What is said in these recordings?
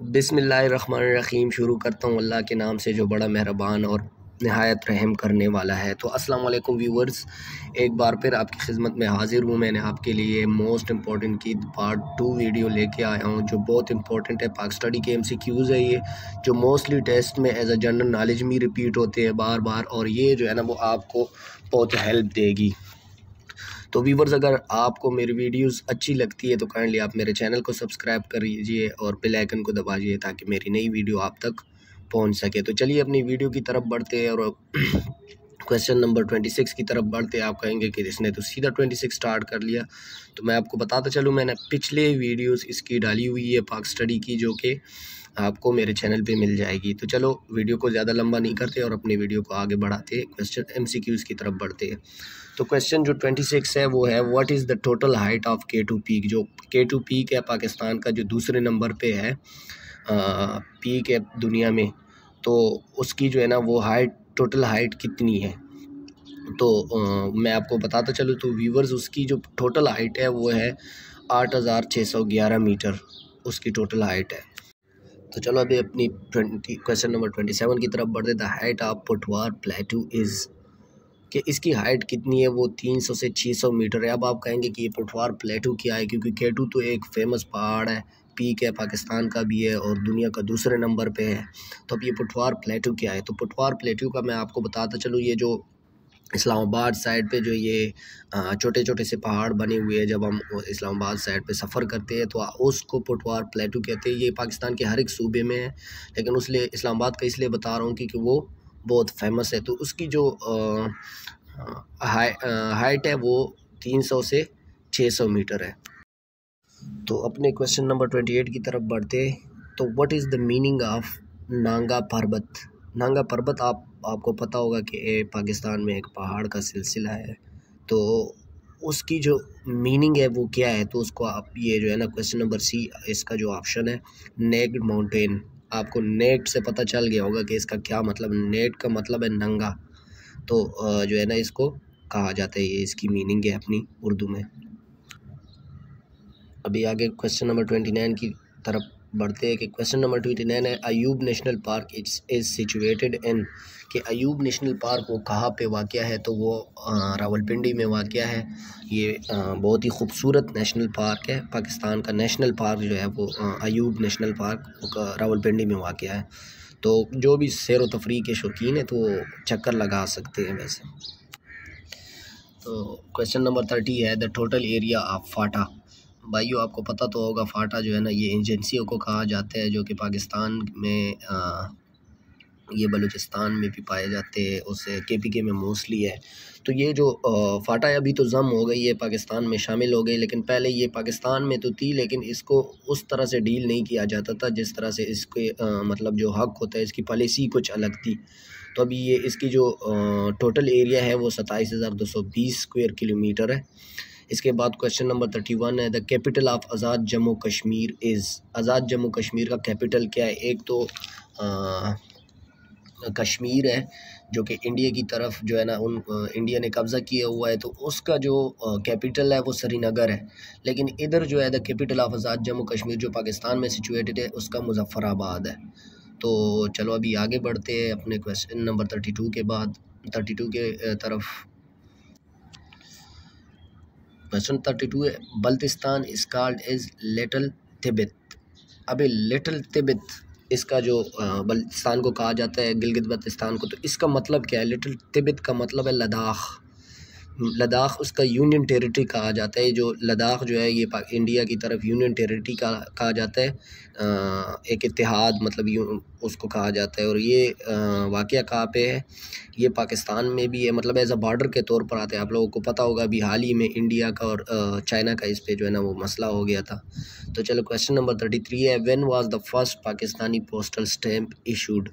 बिस्मिल्लाहिर्रहमानिर्रहीम। शुरू करता हूँ अल्लाह के नाम से जो बड़ा मेहरबान और नहायत रहम करने वाला है। तो अस्सलाम वालेकुम व्यूवर्स, एक बार फिर आपकी खिदमत में हाज़िर हूँ। मैंने आपके लिए मोस्ट इम्पॉर्टेंट की पार्ट 2 वीडियो लेके आया हूँ जो बहुत इंपॉर्टेंट है। पाक स्टडी के MCQs है ये, जो मोस्टली टेस्ट में एज अ जनरल नॉलेज में रिपीट होते हैं बार बार, और ये जो है ना वो आपको बहुत हेल्प देगी। तो व्यूवर्स, अगर आपको मेरी वीडियोस अच्छी लगती है तो काइंडली आप मेरे चैनल को सब्सक्राइब कर लीजिए और बेल आइकन को दबाइए ताकि मेरी नई वीडियो आप तक पहुंच सके। तो चलिए अपनी वीडियो की तरफ बढ़ते हैं और क्वेश्चन नंबर 26 की तरफ बढ़ते हैं। आप कहेंगे कि इसने तो सीधा 26 स्टार्ट कर लिया, तो मैं आपको बताता चलूँ मैंने पिछले वीडियोस इसकी डाली हुई है पाक स्टडी की, जो कि आपको मेरे चैनल पे मिल जाएगी। तो चलो वीडियो को ज़्यादा लंबा नहीं करते और अपनी वीडियो को आगे बढ़ाते क्वेश्चन MCQs की तरफ बढ़ते हैं। तो क्वेश्चन जो 26 है वो है, what is the total height of K2 peak. जो K2 पीक है पाकिस्तान का, जो दूसरे नंबर पे है पीक है दुनिया में, तो उसकी जो है ना वो हाइट, टोटल हाइट कितनी है। तो मैं आपको बताता चलूँ तो व्यूवर्स, उसकी जो टोटल हाइट है वो है 8611 मीटर, उसकी टोटल हाइट है। तो चलो अभी अपनी क्वेश्चन नंबर 27 की तरफ बढ़ते। The height of Potwar plateau is, कि इसकी हाइट कितनी है, वो 300 से 600 मीटर है। अब आप कहेंगे कि ये पुटवार प्लेटू क्या है, क्योंकि K2 तो एक फेमस पहाड़ है, पीक है, पाकिस्तान का भी है और दुनिया का दूसरे नंबर पे है। तो अब ये पुटवार प्लेटू क्या है, तो पुटवार प्लेटू का मैं आपको बताता चलूँ, ये जो इस्लामाबाद साइड पे जो ये छोटे छोटे से पहाड़ बने हुए हैं, जब हम इस्लामाबाद साइड पे सफ़र करते हैं तो उसको पुटवार प्लेटू कहते हैं। ये पाकिस्तान के हर एक सूबे में है, लेकिन उसलिए इस्लामाबाद का इसलिए बता रहा हूँ क्योंकि वो बहुत फेमस है। तो उसकी जो हाइट है वो 300 से 600 मीटर है। तो अपने क्वेश्चन नंबर 28 की तरफ बढ़ते। तो what is the meaning of Nanga पर्वत। नांगा पर्वत आपको पता होगा कि पाकिस्तान में एक पहाड़ का सिलसिला है, तो उसकी जो मीनिंग है वो क्या है। तो उसको आप ये जो है ना क्वेश्चन नंबर C, इसका जो ऑप्शन है नेक्ड माउंटेन, आपको नेक्ड से पता चल गया होगा कि इसका क्या मतलब। नेक्ड का मतलब है नंगा, तो जो है ना इसको कहा जाता है, ये इसकी मीनिंग है अपनी उर्दू में। अभी आगे क्वेश्चन नंबर 29 की तरफ बढ़ते हैं कि क्वेश्चन नंबर 29 है, Ayub national park is situated in, कि अयूब नेशनल पार्क वो कहाँ पे वाक़या है, तो वो रावलपिंडी में वाक़या है। ये बहुत ही खूबसूरत नेशनल पार्क है, पाकिस्तान का नेशनल पार्क जो है वो अयूब नेशनल पार्क रावलपिंडी में वाक़या है। तो जो भी सैर व तफरीह के शौकीन है तो चक्कर लगा सकते हैं वैसे। तो क्वेश्चन नंबर 30 है, द टोटल एरिया ऑफ फाटा। भाइयों आपको पता तो होगा, फाटा जो है ना ये एजेंसियों को कहा जाता है, जो कि पाकिस्तान में ये बलूचिस्तान में भी पाए जाते हैं, उससे KPK में मोस्टली है। तो ये जो फाटा अभी तो जम हो गई है, पाकिस्तान में शामिल हो गई, लेकिन पहले ये पाकिस्तान में तो थी, लेकिन इसको उस तरह से डील नहीं किया जाता था जिस तरह से इसके मतलब जो हक होता है, इसकी पॉलिसी कुछ अलग थी। तो अभी ये इसकी जो टोटल एरिया है वो 27,220 स्क्वायर किलोमीटर है। इसके बाद क्वेश्चन नंबर 31 है, the capital of Azad Jammu Kashmir is. Azad Jammu Kashmir का कैपिटल क्या है। एक तो कश्मीर है जो कि इंडिया की तरफ जो है ना इंडिया ने कब्ज़ा किया हुआ है, तो उसका जो कैपिटल है वो श्रीनगर है। लेकिन इधर जो है the capital of Azad Jammu Kashmir जो पाकिस्तान में सिचुएटेड है उसका मुजफ्फराबाद है। तो चलो अभी आगे बढ़ते हैं अपने क्वेश्चन नंबर 32 के बाद 32 के तरफ। क्वेश्चन 32 है, Baltistan is called as little Tibet. अबे लिटिल तिब्बत, इसका जो बल्तिस्तान को कहा जाता है, गिलगित बल्तिस्तान को, तो इसका मतलब क्या है। लिटिल तिब्बत का मतलब है लद्दाख। लद्दाख उसका यूनियन टेरिटरी कहा जाता है। जो लद्दाख जो है ये इंडिया की तरफ यूनियन टेरिटरी का कहा जाता है, एक इत्तेहाद मतलब उसको कहा जाता है। और ये वाक़या कहाँ पे है, ये पाकिस्तान में भी है, मतलब एज अ बॉर्डर के तौर पर आते हैं। आप लोगों को पता होगा अभी हाल ही में इंडिया का और चाइना का इस पे जो है ना वो मसला हो गया था। तो चलो क्वेश्चन नंबर 33 है, when was the first Pakistani postal stamp issued,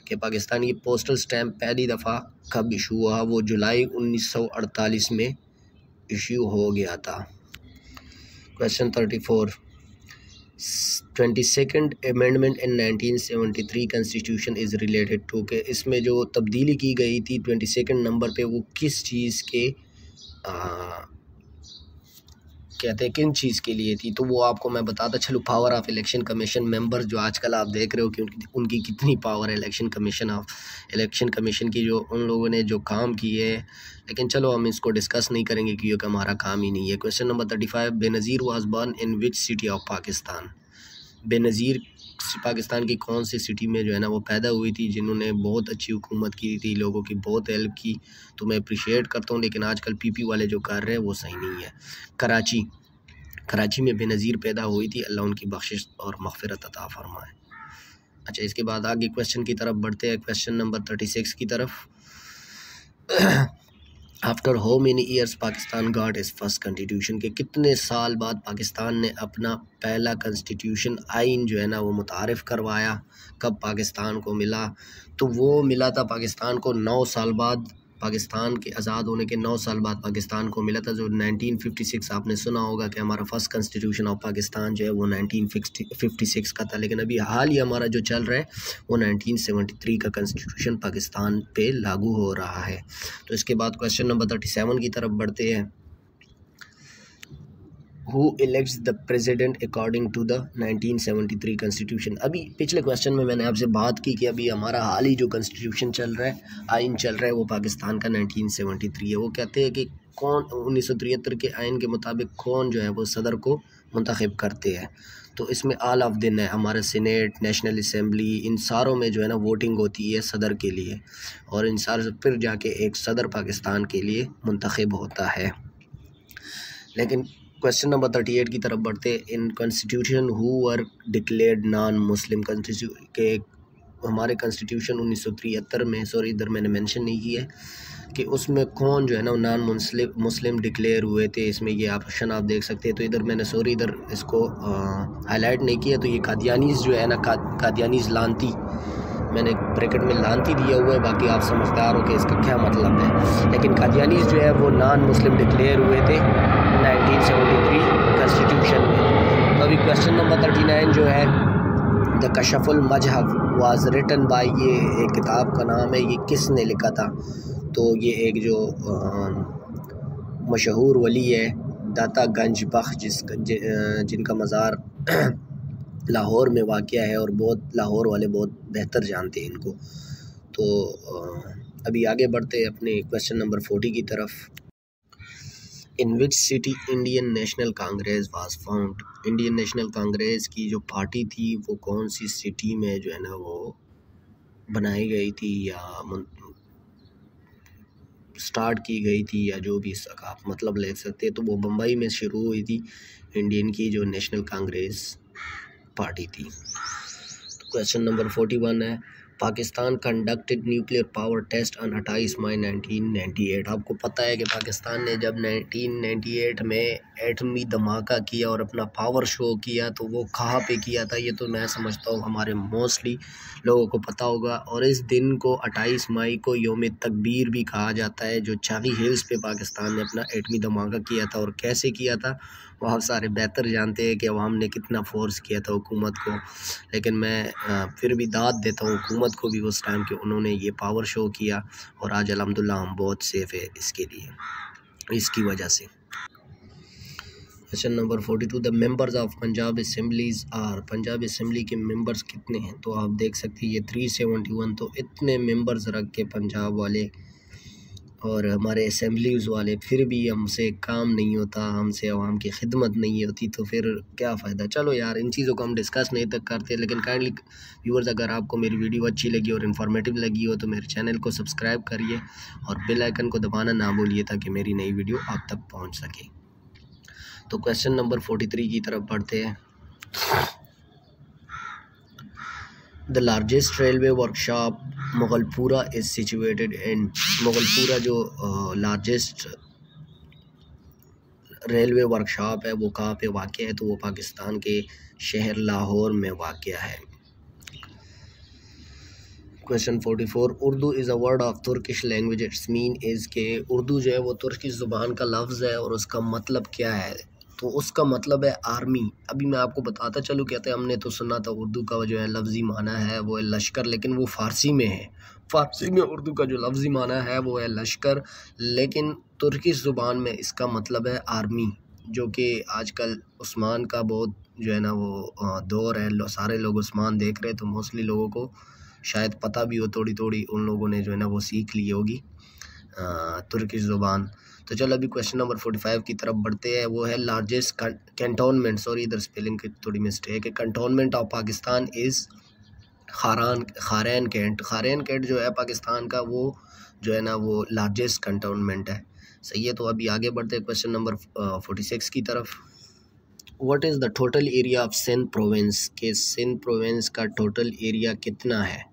कि पाकिस्तानी पोस्टल स्टैम्प पहली दफ़ा कब इशू हुआ। वो जुलाई 1948 में इशू हो गया था। Question 34, 22nd amendment in 1973 constitution is related to, के इसमें जो तब्दीली की गई थी 22nd नंबर पे वो किस चीज़ के कहते हैं किन चीज़ के लिए थी, तो वो आपको मैं बताता चलूँ। Power of election commission member जो आजकल आप देख रहे हो कि उनकी कितनी पावर है, इलेक्शन कमीशन की, जो उन लोगों ने जो काम किए है। लेकिन चलो हम इसको डिस्कस नहीं करेंगे क्योंकि हमारा काम ही नहीं है। Question number 35, Benazir was born in which city of Pakistan. Benazir Pakistan की कौन सी सिटी में जो है ना वो पैदा हुई थी, जिन्होंने बहुत अच्छी हुकूमत की थी, लोगों की बहुत हेल्प की। तो मैं अप्रिशिएट करता हूँ, लेकिन आजकल पीपी वाले जो कर रहे हैं वो सही नहीं है। कराची में बेनज़ीर पैदा हुई थी, अल्लाह उनकी बख्शिश और मग़फ़िरत अता फ़रमाए। अच्छा, इसके बाद आगे क्वेश्चन की तरफ बढ़ते हैं, क्वेश्चन नंबर 36 की तरफ। After how many years Pakistan got is first constitution, के कितने साल बाद पाकिस्तान ने अपना पहला कॉन्स्टिट्यूशन आइन जो है ना वो मुतारिफ़ करवाया। कब पाकिस्तान को मिला, तो वो मिला था पाकिस्तान को 9 साल बाद। पाकिस्तान के आज़ाद होने के 9 साल बाद पाकिस्तान को मिला था, जो 1956 आपने सुना होगा कि हमारा फर्स्ट कॉन्स्टिट्यूशन ऑफ पाकिस्तान जो है वो 1956 का था। लेकिन अभी हाल ही हमारा जो चल रहा है वो 1973 का कॉन्स्टिट्यूशन पाकिस्तान पे लागू हो रहा है। तो इसके बाद क्वेश्चन नंबर 37 की तरफ बढ़ते हैं। Who elects the president according to the 1973 constitution. अभी पिछले क्वेश्चन में मैंने आपसे बात की कि अभी हमारा हाल ही जो कॉन्स्टिट्यूशन चल रहा है, आइन चल रहा है, वो पाकिस्तान का 1973 है। वो कहते हैं कि कौन 1973 के आइन के मुताबिक कौन जो है वो सदर को मुंतखब करते हैं। तो इसमें ऑल ऑफ दिन है, हमारे सीनेट, नेशनल असम्बली, इन सारों में जो है ना वोटिंग होती है सदर के लिए, और इन सारों से फिर जाके एक सदर पाकिस्तान के लिए मुंतखब होता है। लेकिन क्वेश्चन नंबर 38 की तरफ बढ़ते। In constitution who were declared non Muslim constitution, के हमारे कॉन्स्टिट्यूशन 1973 में, सॉरी इधर मैंने मेंशन नहीं किया है कि उसमें कौन जो है ना नॉन मुस्लिम डिक्लेयर हुए थे। इसमें ये ऑप्शन आप देख सकते हैं। तो इधर मैंने सॉरी इधर इसको हाईलाइट नहीं किया। तो ये कादियानीज़ जो है ना, कादियानीज़ लानती, मैंने ब्रैकेट में लानती दिया हुआ है, बाकी आप समझदार हो कि इसका क्या मतलब है। लेकिन कादियानीज़ जो है वो नॉन मुस्लिम डिक्लेयर हुए थे 1973 कॉन्स्टिट्यूशन में। तो अभी क्वेश्चन नंबर 39 जो है, द कशफुल मजहब वाज रिटन बाय, ये एक किताब का नाम है, ये किसने लिखा था। तो ये एक जो मशहूर वली है दाता गंज बख्श, जिनका मज़ार लाहौर में वाक़या है, और बहुत लाहौर वाले बहुत बेहतर जानते हैं इनको। तो अभी आगे बढ़ते हैं अपने क्वेश्चन नंबर 40 की तरफ। In which city Indian National Congress was found. Indian National Congress की जो पार्टी थी वो कौन सी सिटी में जो है ना वो बनाई गई थी या स्टार्ट की गई थी, या जो भी इसका आप मतलब ले सकते हैं। तो वो बम्बई में शुरू हुई थी, इंडियन की जो नेशनल कांग्रेस पार्टी थी। तो क्वेश्चन नंबर 41 है, Pakistan conducted nuclear power test on 28 May 1998। आपको पता है कि पाकिस्तान ने जब 1998 में एटमी धमाका किया और अपना पावर शो किया, तो वो कहाँ पे किया था, ये तो मैं समझता हूँ हमारे मोस्टली लोगों को पता होगा। और इस दिन को 28 मई को यौम तकबीर भी कहा जाता है, जो चांदी हिल्स पे पाकिस्तान ने अपना एटमी धमाका किया था। और कैसे किया था वो आप सारे बेहतर जानते हैं कि अवाम ने कितना फोर्स किया था हुकूमत को। लेकिन मैं फिर भी दाद देता हूँ हुकूमत को भी उस टाइम के, उन्होंने ये पावर शो किया, और आज अल्हम्दुलिल्लाह हम बहुत सेफ़ है इसके लिए, इसकी वजह से। Question number 42, the members of Punjab assemblies are. Punjab assembly के मेंबर्स कितने हैं, तो आप देख सकते हैं ये 371। तो इतने मेंबर्स रख के पंजाब वाले और हमारे असम्बलीज़ वाले, फिर भी हमसे काम नहीं होता, हमसे आवाम की खिदमत नहीं होती, तो फिर क्या फ़ायदा। चलो यार, इन चीज़ों को हम डिस्कस नहीं तक करते। लेकिन काइंडली व्यूअर्स, अगर आपको मेरी वीडियो अच्छी लगी और इन्फॉर्मेटिव लगी हो तो मेरे चैनल को सब्सक्राइब करिए और बेल आइकन को दबाना ना भूलिए, ताकि मेरी नई वीडियो आप तक पहुँच सके। तो क्वेश्चन नंबर 43 की तरफ बढ़ते हैं। The largest railway workshop Mughalpura is situated in. Mughalpura जो लार्जेस्ट रेलवे वर्कशॉप है वो कहाँ पे वाक़या है, तो वो पाकिस्तान के शहर लाहौर में वाक़या है। Question 44, Urdu is a word of Turkish language, it's mean is के उर्दू जो है वो तुर्की ज़ुबान का लफ्ज़ है, और उसका मतलब क्या है, तो उसका मतलब है आर्मी। अभी मैं आपको बताता चलूँ, कहते हैं हमने तो सुना था उर्दू का जो है लफ्ज़ी माना है वो है लश्कर, लेकिन वो फ़ारसी में है। फ़ारसी में उर्दू का जो लफ्ज़ी माना है वो है लश्कर, लेकिन तुर्की ज़ुबान में इसका मतलब है आर्मी। जो कि आजकल उस्मान का बहुत जो है ना वो दौर है, सारे लोग उस्मान देख रहे हैं, तो मोस्टली लोगों को शायद पता भी हो, थोड़ी थोड़ी उन लोगों ने जो है ना वो सीख ली होगी तुर्किश ज़ुबान। तो चलो अभी क्वेश्चन नंबर 45 की तरफ बढ़ते हैं। वो है लार्जेस्ट कैंटोनमेंट, सॉरी इधर स्पेलिंग की थोड़ी मिस्टेक है, cantonment of Pakistan is Kharan cantt. Kharan cantt जो है पाकिस्तान का, वो जो है ना वो लार्जेस्ट कैंटोनमेंट है। सही है, तो अभी आगे बढ़ते हैं क्वेश्चन नंबर 46 की तरफ। What is the total area of Sindh province, के सिंध प्रोविंस का टोटल एरिया कितना है।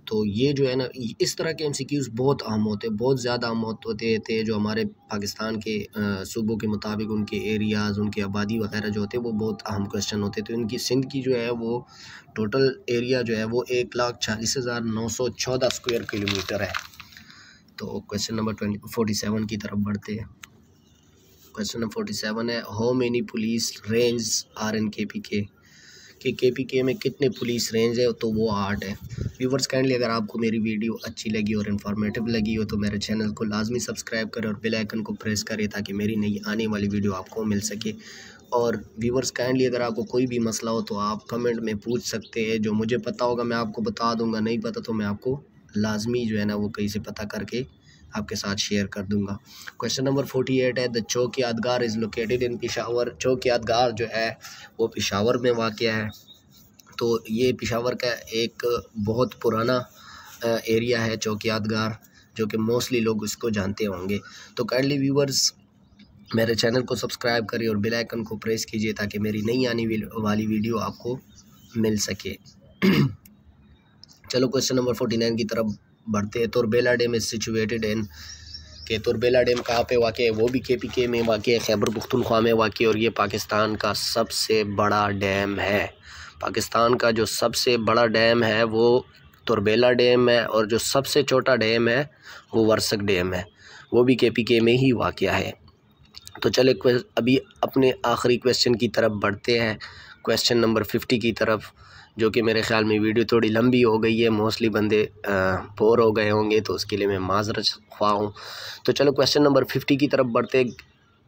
तो ये जो है ना, इस तरह के एमसीक्यूज़ बहुत अहम होते हैं, बहुत ज़्यादा अहम होते थे, जो हमारे पाकिस्तान के सूबों के मुताबिक उनके एरियाज़, उनकी आबादी वगैरह जो होते हैं वो बहुत अहम क्वेश्चन होते थे। उनकी सिंध की जो है वो टोटल एरिया जो है वो 1,40,914 स्क्वायर किलोमीटर है। तो क्वेश्चन नंबर 47 की तरफ बढ़ते हैं। क्वेश्चन नंबर 47 है, how many police range are in KPK, कि KPK में कितने पुलिस रेंज है। तो वो 8 है। व्यूवर्स काइंडली अगर आपको मेरी वीडियो अच्छी लगी और इन्फॉर्मेटिव लगी हो तो मेरे चैनल को लाजमी सब्सक्राइब करें और बेल आइकन को प्रेस करें ताकि मेरी नई आने वाली वीडियो आपको मिल सके। और व्यूवर्स काइंडली अगर आपको कोई भी मसला हो तो आप कमेंट में पूछ सकते हैं, जो मुझे पता होगा मैं आपको बता दूंगा, नहीं पता तो मैं आपको लाजमी जो है ना वो कहीं से पता करके आपके साथ शेयर कर दूंगा। क्वेश्चन नंबर 48 है, द चौक यादगार इज़ लोकेटेड इन पेशावर। चौक यादगार जो है वो पेशावर में वाक़या है। तो ये पेशावर का एक बहुत पुराना एरिया है चौक यादगार, जो कि मोस्टली लोग इसको जानते होंगे। तो काइंडली व्यूवर्स मेरे चैनल को सब्सक्राइब करिए और बेल आइकन को प्रेस कीजिए ताकि मेरी नई आने वाली वीडियो आपको मिल सके। चलो क्वेश्चन नंबर 49 की तरफ बढ़ते हैं। तुरबेला डैम इज सिचुएटेड इन, के तुरबेला डैम कहाँ पे वाक़ है। वो भी KPK में वाक़ है, खैबर पख्तूनख्वा में वाक़ है, और ये पाकिस्तान का सबसे बड़ा डैम है। पाकिस्तान का जो सबसे बड़ा डैम है वो तुरबेला डैम है, और जो सबसे छोटा डैम है वो वर्सक डैम है, वो भी KPK में ही वाक़ है। तो चले अभी अपने आखिरी क्वेश्चन की तरफ बढ़ते हैं, क्वेश्चन नंबर 50 की तरफ, जो कि मेरे ख़्याल में वीडियो थोड़ी लंबी हो गई है, मोस्टली बंदे बोर हो गए होंगे, तो उसके लिए मैं माज़रत ख्वाह हूँ। तो चलो क्वेश्चन नंबर 50 की तरफ बढ़ते।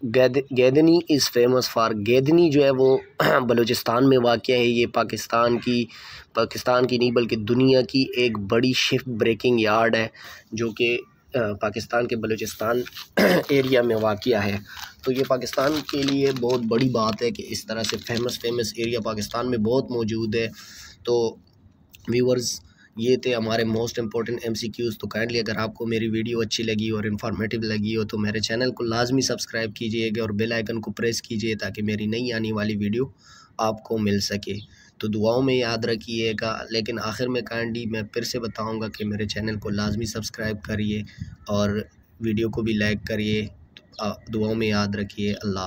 गेदनी इज़ फेमस फॉर, गेदनी जो है वो बलूचिस्तान में वाक़ है। ये पाकिस्तान की नहीं बल्कि दुनिया की एक बड़ी शिप ब्रेकिंग यार्ड है, जो कि पाकिस्तान के बलूचिस्तान एरिया में वाक़या है। तो ये पाकिस्तान के लिए बहुत बड़ी बात है कि इस तरह से फेमस एरिया पाकिस्तान में बहुत मौजूद है। तो व्यूवर्स ये थे हमारे मोस्ट इम्पॉर्टेंट MCQs। तो काइंडली अगर आपको मेरी वीडियो अच्छी लगी और इन्फॉर्मेटिव लगी हो तो मेरे चैनल को लाजमी सब्सक्राइब कीजिएगा और बेल आइकन को प्रेस कीजिए ताकि मेरी नई आने वाली वीडियो आपको मिल सके। तो दुआओं में याद रखिएगा। लेकिन आखिर में काइंडली मैं फिर से बताऊंगा कि मेरे चैनल को लाजमी सब्सक्राइब करिए और वीडियो को भी लाइक करिए। दुआओं में याद रखिए। अल्लाह।